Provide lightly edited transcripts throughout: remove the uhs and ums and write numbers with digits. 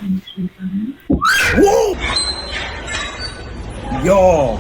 Whoa! Yo!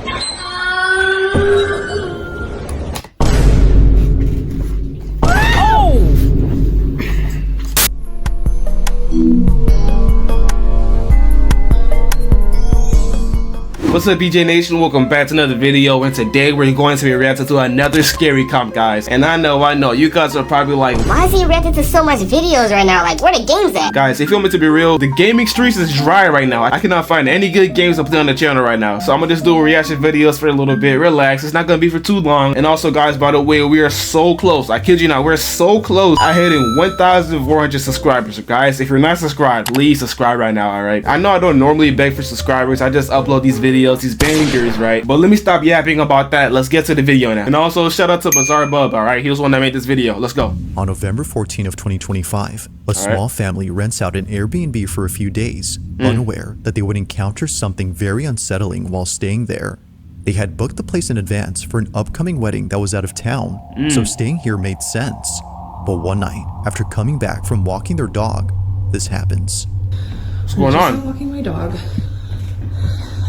What's up, BJ Nation? Welcome back to another video, and today we're going to be reacting to another scary comp, guys. And I know, you guys are probably like, why is he reacting to so much videos right now? Like, where the games at? Guys, if you want me to be real, the gaming streets is dry right now. I cannot find any good games to play on the channel right now. So I'm gonna just do reaction videos for a little bit, relax. It's not gonna be for too long. And also, guys, by the way, we are so close. I kid you not, we're so close. I hit 1,400 subscribers, guys. If you're not subscribed, please subscribe right now, alright? I know I don't normally beg for subscribers. I just upload these videos, these bangers, right? But let me stop yapping about that. Let's get to the video now. And also shout out to Bazaar Bub, all right? He was the one that made this video. Let's go. On November 14 of 2025, a small family rents out an Airbnb for a few days, unaware that they would encounter something very unsettling while staying there. They had booked the place in advance for an upcoming wedding that was out of town, so staying here made sense. But one night, after coming back from walking their dog, this happens. What's going on? Walking my dog.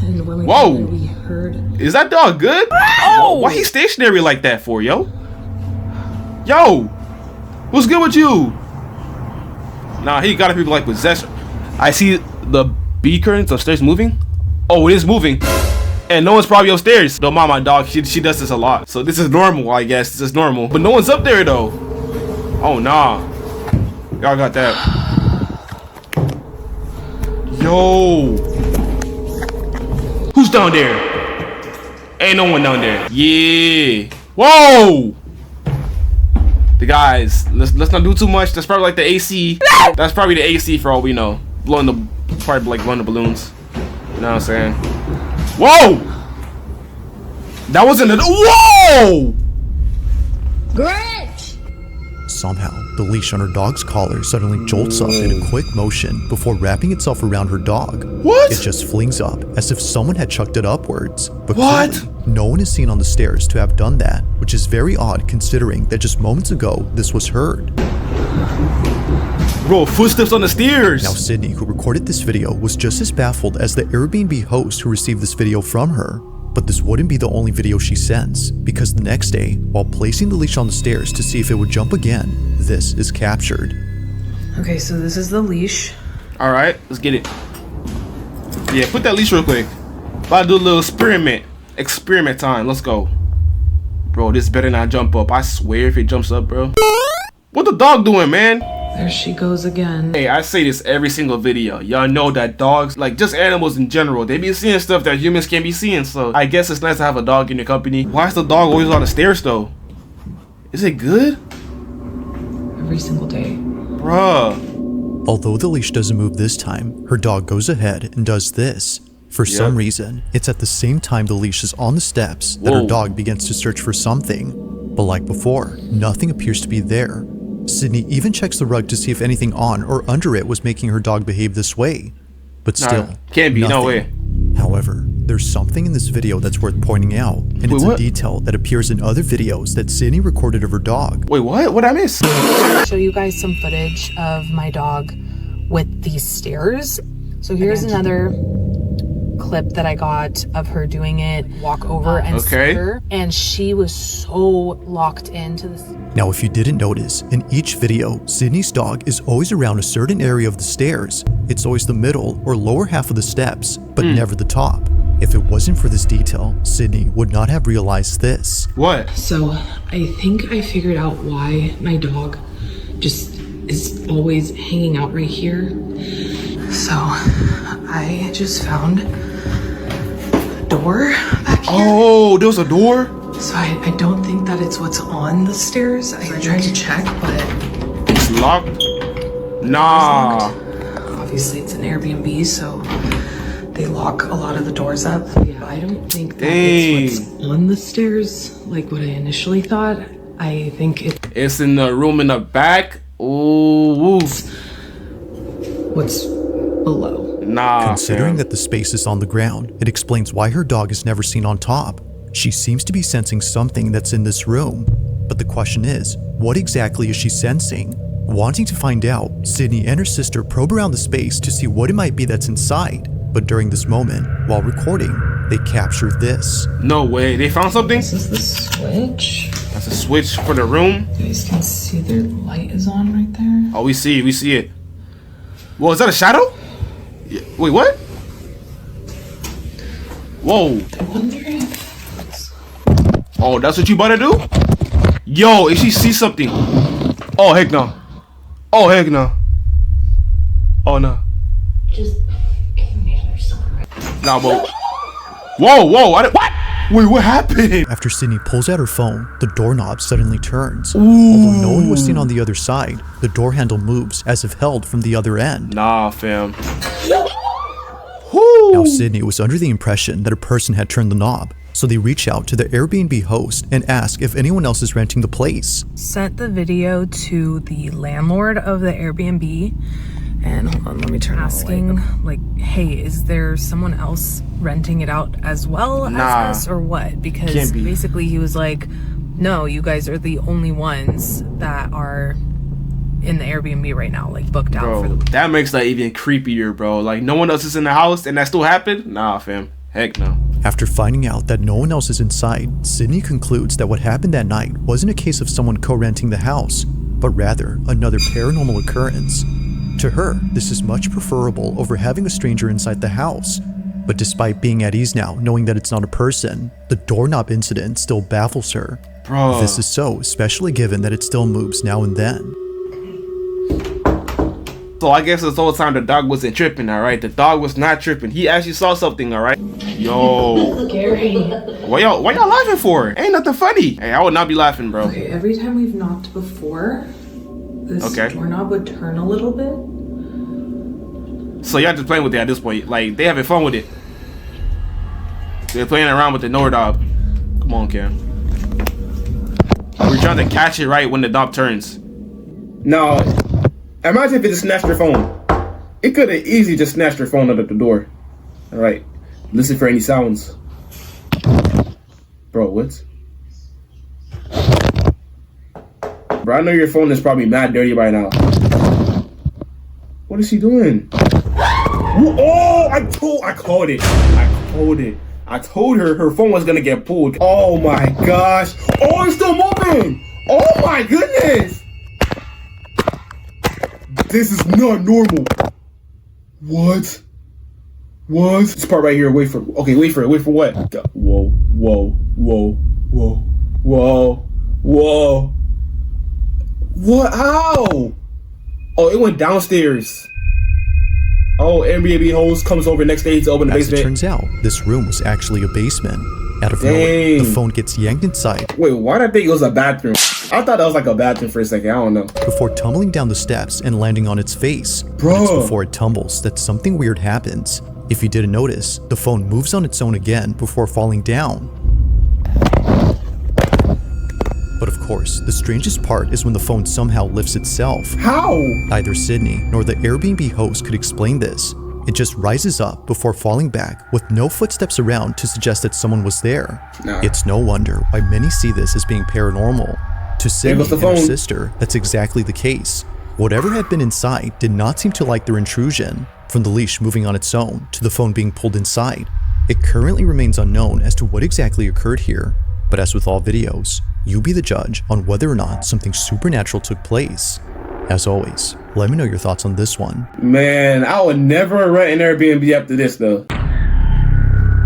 And when we we heard. Is that dog good? Oh! Why he stationary like that for, yo? Yo! What's good with you? Nah, he gotta be like possessed. I see the bee curtains upstairs moving. Oh, it is moving. And no one's probably upstairs. Don't mind my dog, she does this a lot. So this is normal, I guess. This is normal. But no one's up there though. Oh nah. Y'all got that. Yo! Who's down there? Ain't no one down there. Yeah. Whoa! The guys, let's not do too much. That's probably like the AC. That's probably the AC for all we know. Blowing the balloons. You know what I'm saying? Whoa! That wasn't a whoa! Grinch! Somehow, the leash on her dog's collar suddenly jolts up in a quick motion before wrapping itself around her dog. What? It just flings up as if someone had chucked it upwards. But what? clearly, no one is seen on the stairs to have done that, which is very odd considering that just moments ago this was heard. Bro, footsteps on the stairs. Now Sydney, who recorded this video, was just as baffled as the Airbnb host who received this video from her. But this wouldn't be the only video she sends, because the next day, while placing the leash on the stairs to see if it would jump again, this is captured. Okay, so this is the leash. Alright, let's get it. Yeah, put that leash real quick. About to do a little experiment. Experiment time, let's go. Bro, this better not jump up. I swear if it jumps up, bro. What the dog doing, man? There she goes again. Hey, I say this every single video. Y'all know that dogs, like just animals in general, they be seeing stuff that humans can't be seeing. So I guess it's nice to have a dog in your company. Why is the dog always on the stairs though? Is it good? Every single day. Bruh. Although the leash doesn't move this time, her dog goes ahead and does this. For some reason, it's at the same time the leash is on the steps that her dog begins to search for something. But like before, nothing appears to be there. Sydney even checks the rug to see if anything on or under it was making her dog behave this way. But still, can't be, nothing. no way. However, there's something in this video that's worth pointing out, and it's a detail that appears in other videos that Sydney recorded of her dog. Wait, what? What'd I miss? I'll show you guys some footage of my dog with these stairs. So here's another clip that I got of her doing it, walk over and see her, and she was so locked into this. Now, if you didn't notice, in each video, Sydney's dog is always around a certain area of the stairs. It's always the middle or lower half of the steps, but never the top. If it wasn't for this detail, Sydney would not have realized this. What? So I think I figured out why my dog just is always hanging out right here. So I just found a door back here. Oh, there was a door? So I don't think that it's what's on the stairs. I tried to check, but it's locked. Nah. Obviously it's an Airbnb, so they lock a lot of the doors up. Yeah, I don't think that it's what's on the stairs like what I initially thought. I think it's in the room in the back. Ooh. What's below. Nah. Considering that the space is on the ground, it explains why her dog is never seen on top. She seems to be sensing something that's in this room. But the question is, what exactly is she sensing? Wanting to find out, Sydney and her sister probe around the space to see what it might be that's inside. But during this moment, while recording, they captured this. No way, they found something? This is the switch. That's a switch for the room. You guys can see their light is on right there. Oh, we see it. Whoa, is that a shadow? Wait, what? Whoa. I wonder if... Oh, that's what you about to do? Yo, if she sees something. Oh, heck no. Oh, heck no. Oh, no. Just... Nah, but... Whoa, what? Wait, what happened? After Sydney pulls out her phone, the doorknob suddenly turns. Ooh. Although no one was seen on the other side, the door handle moves as if held from the other end. Nah, fam. Now Sydney was under the impression that a person had turned the knob, so they reach out to the Airbnb host and ask if anyone else is renting the place. Sent the video to the landlord of the Airbnb, and hold on, let me turn asking, like, hey, is there someone else renting it out as well as us or what? Because basically he was like, no, you guys are the only ones that are in the Airbnb right now, like booked out for the week. That makes that even creepier, bro. Like, no one else is in the house and that still happened? Nah, fam. Heck no. After finding out that no one else is inside, Sydney concludes that what happened that night wasn't a case of someone co-renting the house, but rather another paranormal occurrence. To her, this is much preferable over having a stranger inside the house. But despite being at ease now, knowing that it's not a person, the doorknob incident still baffles her. Bro. This is so, especially given that it still moves now and then. So I guess this whole time the dog wasn't tripping, alright? The dog was not tripping. He actually saw something, alright? Yo. Scary. Why y'all laughing for? Ain't nothing funny. Hey, I would not be laughing, bro. Okay, every time we've knocked before, this doorknob would turn a little bit. So y'all just playing with it at this point. Like, they having fun with it. They're playing around with the doorknob. Come on, Cam. We're trying to catch it right when the knob turns. No. Imagine if it just snatched your phone. It could have easily just snatched your phone out of the door. Alright. Listen for any sounds. Bro, what? Bro, I know your phone is probably mad dirty right now. What is she doing? Oh, I called it. I told her her phone was gonna get pulled. Oh my gosh. Oh, it's still moving. Oh my goodness. This is not normal. What? This part right here, wait for it. Wait for what? Whoa. What? How? Oh, it went downstairs. Oh, Airbnb host comes over next day to open the basement. As it turns out, this room was actually a basement. Out of nowhere, the phone gets yanked inside. Wait, why did I think it was a bathroom? I thought that was like a bathroom for a second. I don't know. Before tumbling down the steps and landing on its face. Bro. But it's before it tumbles that something weird happens. If you didn't notice, the phone moves on its own again before falling down. But of course, the strangest part is when the phone somehow lifts itself. How? Neither Sydney nor the Airbnb host could explain this. It just rises up before falling back with no footsteps around to suggest that someone was there. Nah. It's no wonder why many see this as being paranormal. To Sydney and her sister, that's exactly the case. Whatever had been inside did not seem to like their intrusion. From the leash moving on its own to the phone being pulled inside, it currently remains unknown as to what exactly occurred here. But as with all videos, you be the judge on whether or not something supernatural took place. As always, let me know your thoughts on this one. Man, I would never rent an Airbnb after this though.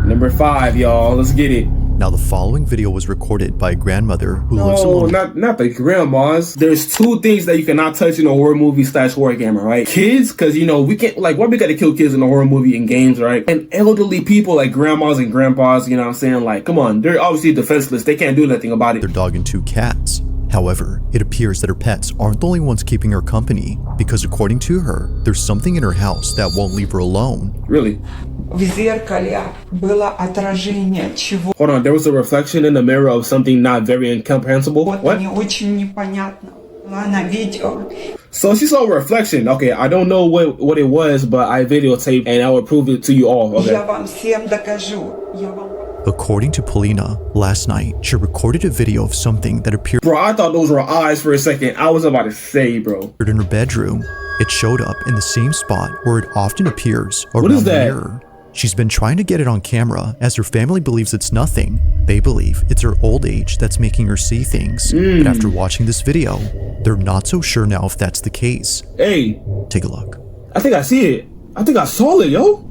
Number 5, y'all. Let's get it. Now, the following video was recorded by a grandmother who lives alone. Not the grandmas. There's 2 things that you cannot touch in a horror movie / horror game, right? Kids, because you know we can't, like, why we gotta kill kids in a horror movie and games, right? And elderly people like grandmas and grandpas, you know what I'm saying? Like, come on, they're obviously defenseless. They can't do nothing about it. Their dog and 2 cats. However, it appears that her pets aren't the only ones keeping her company, because according to her, there's something in her house that won't leave her alone. Really? В зеркале было отражение чего. Hold on, there was a reflection in the mirror of something not very incomprehensible. What? Не очень непонятно. На видео. So she saw a reflection. Okay, I don't know what it was, but I videotaped and I will prove it to you all. Okay. Я вам всем докажу. Я вам According to Polina, last night she recorded a video of something that appeared Bro, I thought those were eyes for a second. I was about to say, bro. in her bedroom. It showed up in the same spot where it often appears around What is the that? mirror. She's been trying to get it on camera as her family believes it's nothing. They believe it's her old age that's making her see things. But after watching this video, they're not so sure now if that's the case. Hey, Take a look. I think I see it. I think I saw it, yo.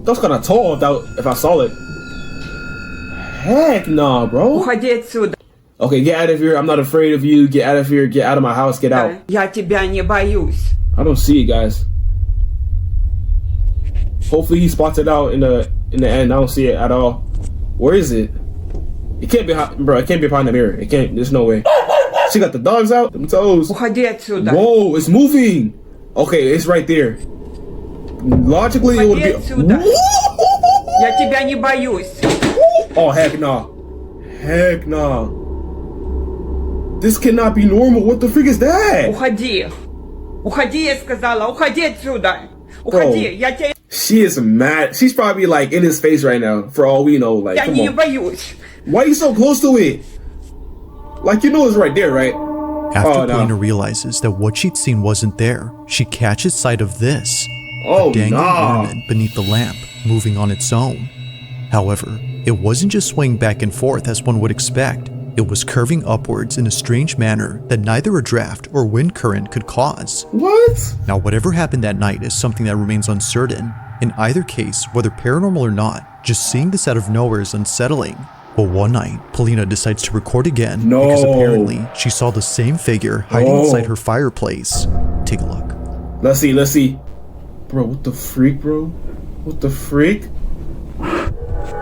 That was kind of tall if I saw it. Heck nah, bro. Уходи отсюда. Okay, get out of here. I'm not afraid of you. Get out of here. Get out of my house. Get out. Я тебя не боюсь. I don't see it, guys. Hopefully he spots it out in the end. I don't see it at all. Where is it? It can't be, bro. It can't be behind the mirror. It can't. There's no way. She got the dogs out. Them toes. Уходи отсюда. Whoa, it's moving. Okay, it's right there. Logically, it would Уходи be. отсюда. Я тебя не боюсь. Oh heck nah. Heck nah. This cannot be normal. What the freak is that? Уходи. Уходи, я сказала. Уходи отсюда. Уходи. Я тебя She is mad. She's probably like in his face right now. For all we know, like, come не on. боюсь. Why are you so close to it? Like, you know it's right there, right? After no. Polina realizes that what she'd seen wasn't there, she catches sight of this. Oh, a dangling nah. ornament beneath the lamp, moving on its own. However, it wasn't just swaying back and forth as one would expect. It was curving upwards in a strange manner that neither a draft or wind current could cause. What? Now, whatever happened that night is something that remains uncertain. In either case, whether paranormal or not, just seeing this out of nowhere is unsettling. But one night, Polina decides to record again because apparently she saw the same figure hiding inside her fireplace. Take a look. Let's see. Bro, what the freak, bro? What the freak?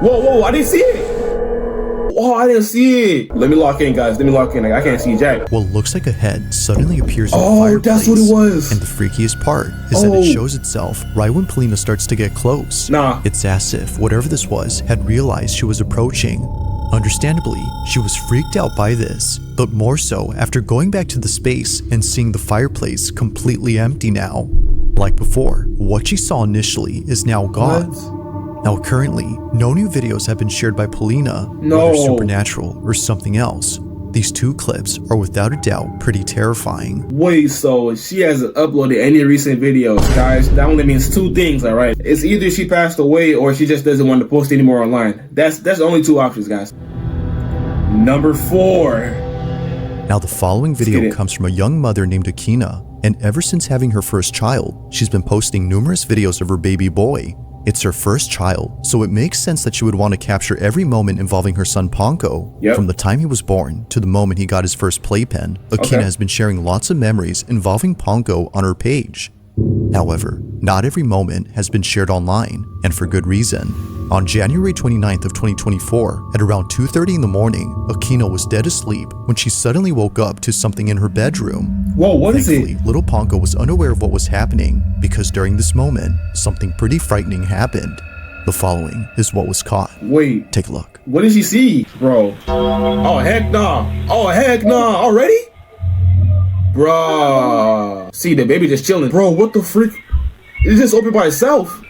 Whoa, I didn't see it. Oh, I didn't see it. Let me lock in, guys. Let me lock in. I can't see Jack. What looks like a head suddenly appears in the Oh, fireplace. that's what it was. And the freakiest part is that it shows itself right when Polina starts to get close. Nah. It's as if whatever this was had realized she was approaching. Understandably, she was freaked out by this, but more so after going back to the space and seeing the fireplace completely empty now. Like before, what she saw initially is now gone. What? Now currently, no new videos have been shared by Polina, whether supernatural or something else. These two clips are without a doubt pretty terrifying. Wait, so she hasn't uploaded any recent videos, guys. That only means two things, alright? It's either she passed away or she just doesn't want to post anymore online. That's the only two options, guys. Number 4. Now the following video comes from a young mother named Akina, and ever since having her first child, she's been posting numerous videos of her baby boy. It's her first child, so it makes sense that she would want to capture every moment involving her son Ponko. From the time he was born to the moment he got his first playpen, Akina has been sharing lots of memories involving Ponko on her page. However, not every moment has been shared online, and for good reason. On January 29th of 2024, at around 2:30 in the morning, Akina was dead asleep when she suddenly woke up to something in her bedroom. Whoa, what is Thankfully, it? little Ponko was unaware of what was happening because during this moment, something pretty frightening happened. The following is what was caught. Wait, Take a look. what did she see, bro? Oh, heck nah. Oh, heck nah. Already? Bruh. See, the baby just chilling. Bro, what the freak? It just opened by itself.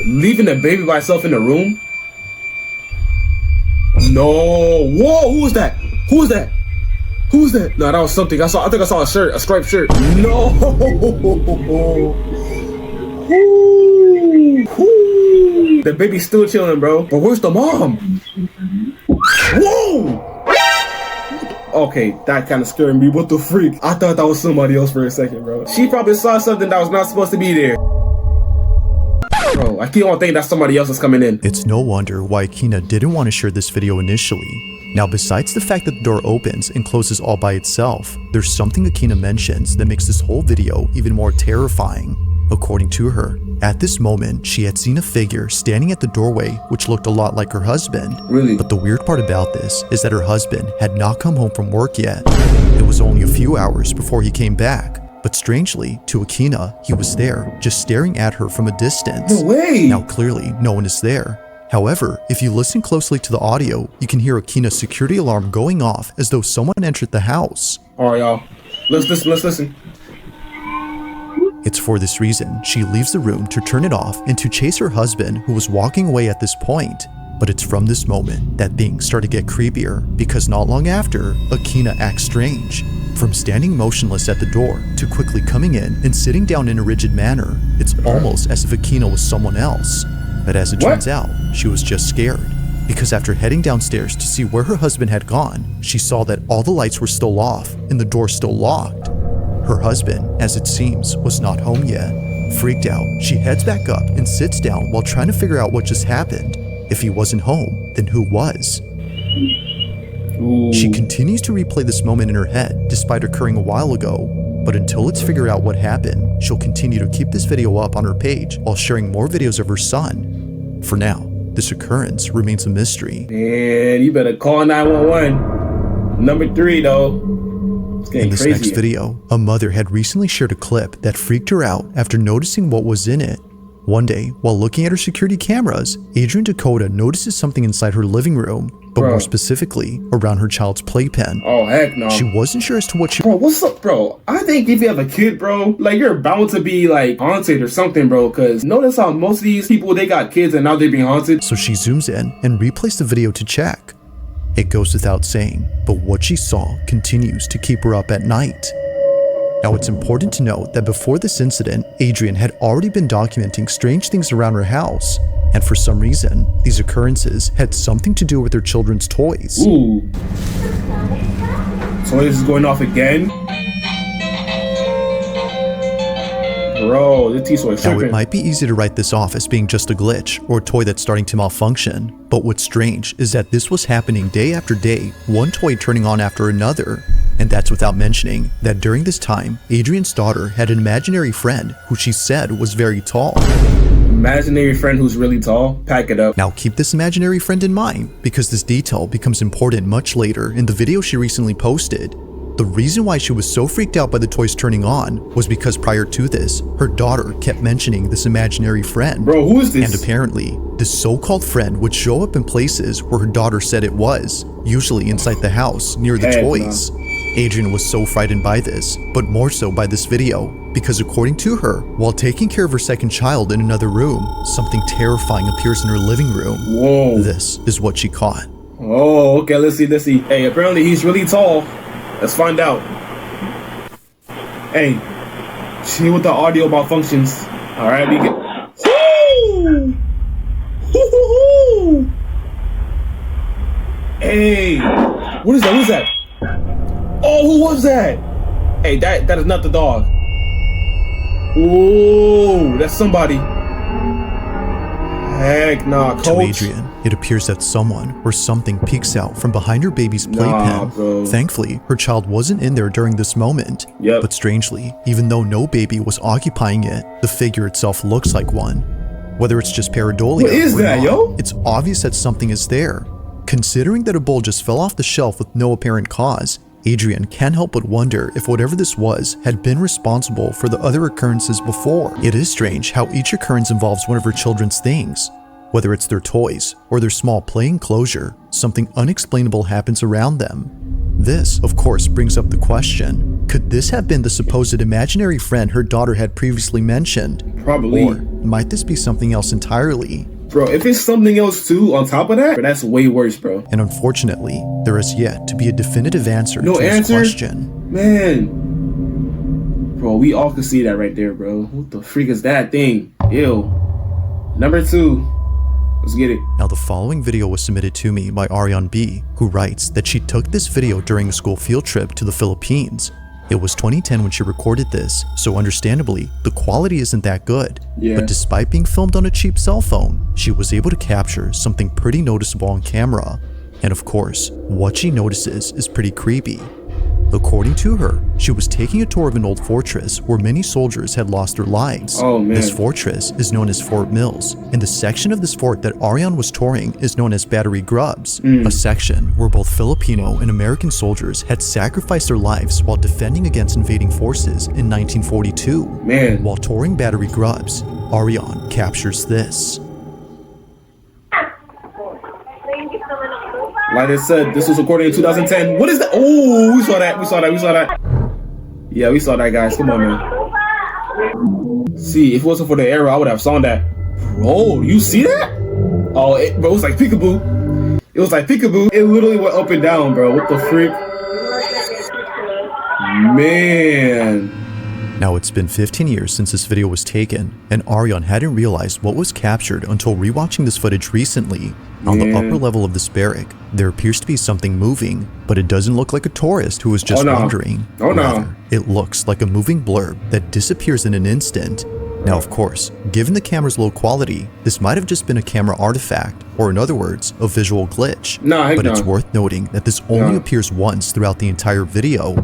Leaving the baby by itself in the room? No. Whoa, who was that? Who was that? Who was that? No, that was something. I think I saw a shirt, a striped shirt. No. The baby's still chilling, bro. But where's the mom? Whoa! Okay, that kind of scared me. What the freak? I thought that was somebody else for a second, bro. She probably saw something that was not supposed to be there. Bro, I keep on thinking that somebody else is coming in. It's no wonder why Akina didn't want to share this video initially. Now, besides the fact that the door opens and closes all by itself, there's something Akina mentions that makes this whole video even more terrifying. According to her, at this moment, she had seen a figure standing at the doorway which looked a lot like her husband. Really? But the weird part about this is that her husband had not come home from work yet. It was only a few hours before he came back. But strangely, to Akina, he was there, just staring at her from a distance. No way! Now clearly, no one is there. However, if you listen closely to the audio, you can hear Akina's security alarm going off as though someone entered the house. Alright, y'all. Let's listen. It's for this reason she leaves the room to turn it off and to chase her husband, who was walking away at this point. But it's from this moment that things start to get creepier, because not long after, Akina acts strange. From standing motionless at the door to quickly coming in and sitting down in a rigid manner, it's almost as if Akina was someone else. But as it turns out, she was just scared, because after heading downstairs to see where her husband had gone, she saw that all the lights were still off and the door still locked. Her husband, as it seems, was not home yet. Freaked out, she heads back up and sits down while trying to figure out what just happened. If he wasn't home, then who was? Ooh. She continues to replay this moment in her head despite occurring a while ago, but until it's figured out what happened, she'll continue to keep this video up on her page while sharing more videos of her son. For now, this occurrence remains a mystery. Man, you better call 911. Number 3 though. It's getting in this crazy. next video, a mother had recently shared a clip that freaked her out after noticing what was in it. One day, while looking at her security cameras, Adrian Dakota notices something inside her living room, but more specifically, around her child's playpen. Oh, heck no. She wasn't sure as to what she... Bro, what's up, bro? I think if you have a kid, bro, like, you're bound to be, like, haunted or something, bro, because notice how most of these people, they got kids and now they're being haunted. So she zooms in and replays the video to check. It goes without saying, but what she saw continues to keep her up at night. Now, it's important to note that before this incident, Adrian had already been documenting strange things around her house, and for some reason, these occurrences had something to do with her children's toys. Ooh. Toys is going off again? Bro, this T-Toy is Now, tripping. it might be easy to write this off as being just a glitch or a toy that's starting to malfunction, but what's strange is that this was happening day after day, one toy turning on after another. And that's without mentioning that during this time, Adrian's daughter had an imaginary friend who she said was very tall. Imaginary friend who's really tall? Pack it up. Now keep this imaginary friend in mind, because this detail becomes important much later in the video she recently posted. The reason why she was so freaked out by the toys turning on was because prior to this, her daughter kept mentioning this imaginary friend. Bro, who is this? And apparently, this so-called friend would show up in places where her daughter said it was, usually inside the house, near the toys. Adrian was so frightened by this, but more so by this video, because according to her, while taking care of her second child in another room, something terrifying appears in her living room. Whoa. This is what she caught. Oh, okay, let's see. Hey, apparently he's really tall. Let's find out. Hey, see what the audio malfunctions. Alright, we get... Woo! Woo-hoo-hoo! Hey, what is that? Who's that? Oh, who was that? Hey, that is not the dog. Ooh, that's somebody. Heck nah, coach. To Adrian, it appears that someone or something peeks out from behind her baby's playpen. Bro. Thankfully, her child wasn't in there during this moment. Yep. But strangely, even though no baby was occupying it, the figure itself looks like one. Whether it's just pareidolia What is or that, not, yo? it's obvious that something is there. Considering that a bowl just fell off the shelf with no apparent cause, Adrian can't help but wonder if whatever this was had been responsible for the other occurrences before. It is strange how each occurrence involves one of her children's things. Whether it's their toys or their small play enclosure, something unexplainable happens around them. This, of course, brings up the question, could this have been the supposed imaginary friend her daughter had previously mentioned? Probably. Or might this be something else entirely? Bro, if it's something else too on top of that, bro, that's way worse, bro. And unfortunately, there has yet to be a definitive answer to this question. Man. Bro, we all can see that right there, bro. What the freak is that thing? Ew. Number 2. Let's get it. Now, the following video was submitted to me by Ariane B, who writes that she took this video during a school field trip to the Philippines. It was 2010 when she recorded this, so understandably, the quality isn't that good. Yeah. But despite being filmed on a cheap cell phone, she was able to capture something pretty noticeable on camera. And of course, what she notices is pretty creepy. According to her, she was taking a tour of an old fortress where many soldiers had lost their lives. Oh, man. This fortress is known as Fort Mills, and the section of this fort that Ariane was touring is known as Battery Grubs, a section where both Filipino and American soldiers had sacrificed their lives while defending against invading forces in 1942. Man. While touring Battery Grubs, Ariane captures this. Like I said, this was recorded in 2010. What is that? Oh, we saw that. Yeah, we saw that, guys. Come on, man. See, if it wasn't for the error, I would have saw that. Bro, you see that? Oh, bro, it was like peekaboo. It was like peekaboo. It literally went up and down, bro. What the freak? Man. Now, it's been 15 years since this video was taken, and Ariane hadn't realized what was captured until rewatching this footage recently. On the upper level of this barrack, there appears to be something moving, but it doesn't look like a tourist who was just wandering. Rather, it looks like a moving blurb that disappears in an instant. Now, of course, given the camera's low quality, this might have just been a camera artifact, or in other words, a visual glitch. But it's worth noting that this only appears once throughout the entire video.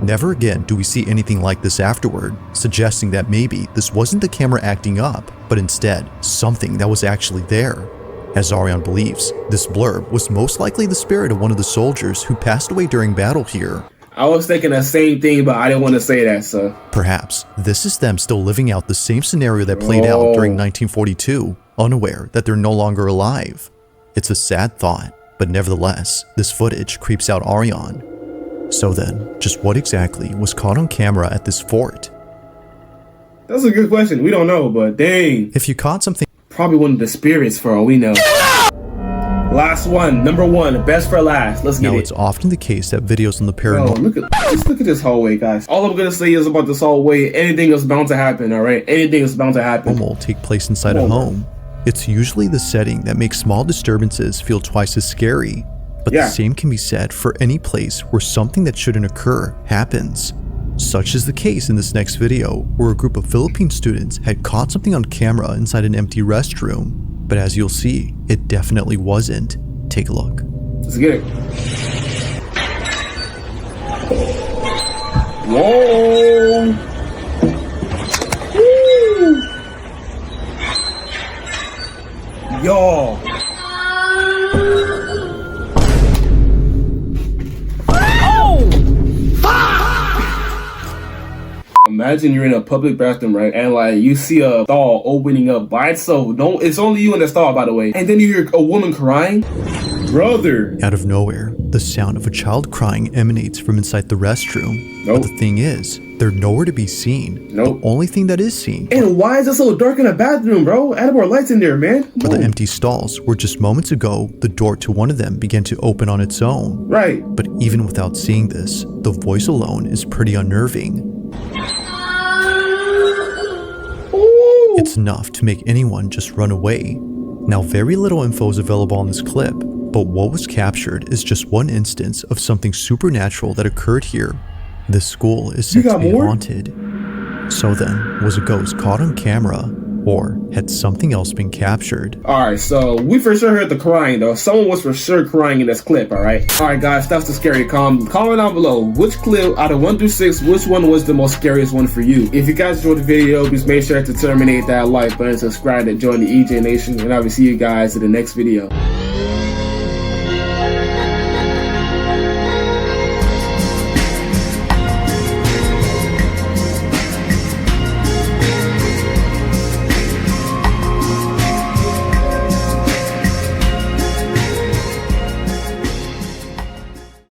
Never again do we see anything like this afterward, suggesting that maybe this wasn't the camera acting up, but instead something that was actually there. As Ariane believes, this blurb was most likely the spirit of one of the soldiers who passed away during battle here. I was thinking the same thing, but I didn't want to say that, so. Perhaps this is them still living out the same scenario that played out during 1942, unaware that they're no longer alive. It's a sad thought, but nevertheless, this footage creeps out Ariane. So then, just what exactly was caught on camera at this fort? That's a good question. We don't know, but dang. If you caught something, probably one of the spirits for all we know. Last one, number one, best for last. Let's get it. Now, it's often the case that videos on the paranormal. Just look at this hallway, guys. All I'm gonna say is about this hallway. Anything is bound to happen. All right, anything is bound to happen. Will take place inside a home. It's usually the setting that makes small disturbances feel twice as scary. But the same can be said for any place where something that shouldn't occur happens. Such is the case in this next video, where a group of Philippine students had caught something on camera inside an empty restroom. But as you'll see, it definitely wasn't. Take a look. Let's get it. Whoa! Woo! Yo! Imagine you're in a public bathroom, right? And like you see a stall opening up by itself. No, it's only you in the stall, by the way. And then you hear a woman crying. Brother. Out of nowhere, the sound of a child crying emanates from inside the restroom. But the thing is, they're nowhere to be seen. The only thing that is seen. And why is it so dark in the bathroom, bro? Add more lights in there, man. For the empty stalls, where just moments ago, the door to one of them began to open on its own. Right. But even without seeing this, the voice alone is pretty unnerving. It's enough to make anyone just run away. Now, very little info is available on this clip, but what was captured is just one instance of something supernatural that occurred here. This school is said to be haunted. So then, was a ghost caught on camera, or had something else been captured? Alright, so we for sure heard the crying though. Someone was for sure crying in this clip, alright? Alright guys, that's the scary comment down below. Which clip out of 1 through 6, which one was the most scariest one for you? If you guys enjoyed the video, please make sure to terminate that like button, subscribe, and join the EJ Nation, and I will see you guys in the next video.